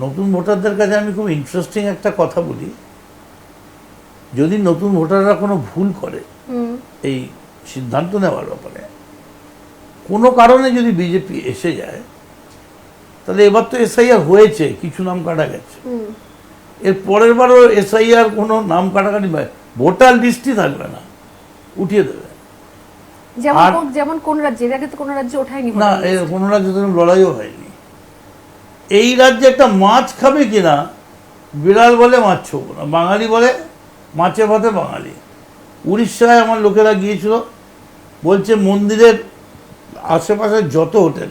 নতুন ভোটারদের কাছে আমি খুব ইন্টারেস্টিং একটা কথা বলি, যদি নতুন ভোটাররা কোনো ভুল করে এই সিদ্ধান্ত নেওয়ার ব্যাপারে, কোনো কারণে যদি বিজেপি এসে যায়, তাহলে এবার তো এসআইআর হয়েছে, কিছু নাম কাটা গেছে, এর পরের বারও এসআইআর কোনো নাম কাটাকাটি ভোটার লিস্টই থাকবে না, উঠিয়ে দেবে। যেমন কোন রাজ্যের আগে তো কোনো রাজ্যে ওঠায়নি না, কোনো রাজ্যে তো লড়াইও হয়নি। এই রাজ্যে একটা মাছ খাবে কিনা, বিড়াল বলে মাছ ছোবো না, বাঙালি বলে মাছে ভাতে বাঙালি। উড়িষ্যায় আমার লোকেরা গিয়েছিল, বলছে মন্দিরের আশেপাশে যত হোটেল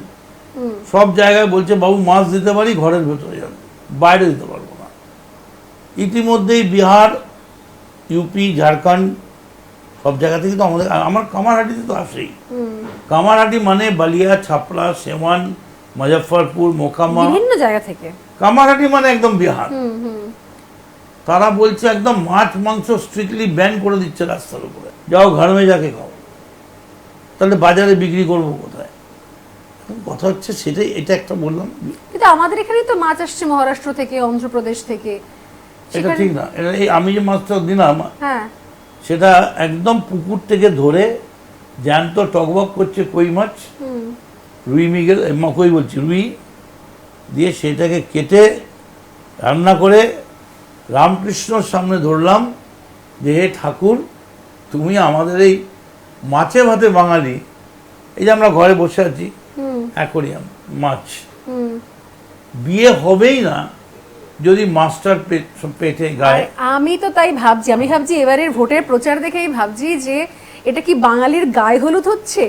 সব জায়গায় বলছে বাবু মাছ দিতে পারি, ঘরের ভেতরে যাবে, বাইরে দিতে পারবো না। ইতিমধ্যেই বিহার, ইউপি, ঝাড়খণ্ড সব জায়গা থেকে তো আমার কামারহাটিতে তো আসেই। কামারহাটি মানে বালিয়া, ছাপড়া, সেওয়ান, মুজফ্ফরপুর, মোকামা, বিভিন্ন জায়গা থেকে। কামারহাটি মানে একদম বিহার। তারা বলছে একদম মাছ মাংস স্ট্রিক্টলি ব্যান করে দিচ্ছে রাস্তার উপরে, যাও ঘর মে যাকে খাও, তাহলে বাজারে বিক্রি করবো কোথায়? কথা হচ্ছে সেটাই, এটা একটা বললাম। কিন্তু আমাদের এখানেই তো মাছ আসছে মহারাষ্ট্র থেকে, অন্ধ্রপ্রদেশ থেকে। এটা ঠিক না। এটা এই আমি যে মাছটা দিলাম, হ্যাঁ, সেটা একদম পুকুর থেকে ধরে জ্যান্ত টকবক করছে কই মাছ, রুই মৃগেল, কই বলছি রুই দিয়ে সেটাকে কেটে রান্না করে রামকৃষ্ণর সামনে ধরলাম যে হে ঠাকুর, তুমি আমাদের এই মাছে ভাতে বাঙালি, এই যে আমরা ঘরে বসে আছি অ্যাকোরিয়াম মাছ, বিয়ে হবেই না যদি মাস্টার পেটে গায়ে। আমি তো তাই ভাবছি, এবারের ভোটের প্রচার দেখেই ভাবছি যে এটা কি বাঙালির গায়ে হলুদ হচ্ছে,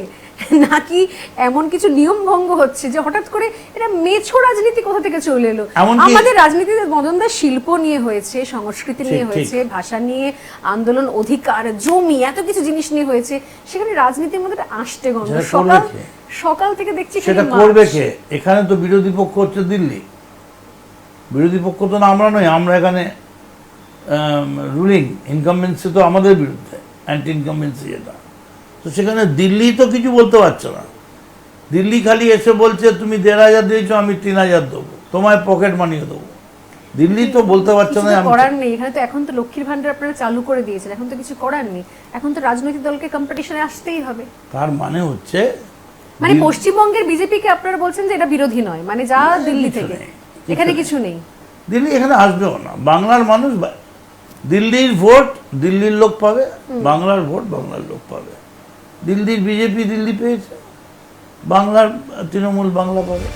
নাকি এমন কিছু নিয়ম ভঙ্গ হচ্ছে যে হঠাৎ করে এটা মেছো রাজনীতি কোথা থেকে চলে এলো। আমাদের রাজনীতিতে মদনদার শিল্প নিয়ে হয়েছে, সংস্কৃতি নিয়ে হয়েছে, ভাষা নিয়ে আন্দোলন, অধিকার, জমি, এত কিছু জিনিস নিয়ে হয়েছে, সেখানে রাজনীতির মধ্যে আসতে গন্ধ সকাল থেকে দেখছি। সেটা করবে কে? এখানে তো বিরোধী পক্ষ হচ্ছে দিল্লি, বিরোধী পক্ষ তো না আমরা নই, আমরা এখানে রুলিং ইনকামবেন্সি তো আমাদের বিরুদ্ধে, অ্যান্টি ইনকামবেন্সি এটা। তো সেখানে দিল্লি তো কিছু বলতে পারছে না। দিল্লি খালি এসে বলছে তুমি ১,৫০০ দিয়েছো, আমি ৩,০০০ দেবো, তোমায় পকেট মানিয়ে দেবো। দিল্লি তো বলতে পারছে না। করার নেই এখানে তো, এখন তো লক্ষ্মীর ভান্ডার আপনারা চালু করে দিয়েছেন, এখন তো কিছু করার নেই, এখন তো রাজনৈতিক দলকে কম্পিটিশনে আসতেই হবে। তার মানে হচ্ছে মানে পশ্চিমবঙ্গের বিজেপিকে আপনারা বলছেন যে এটা বিরোধী নয়, মানে যা দিল্লি থেকে, এখানে কিছু নেই। দিল্লি এখানে আসবেও না। বাংলার মানুষ দিল্লির ভোট দিল্লির লোক পাবে, বাংলার ভোট বাংলার লোক পাবে। দিল্লির বিজেপি দিল্লি পেয়েছে, বাংলার তৃণমূল বাংলা পাবে।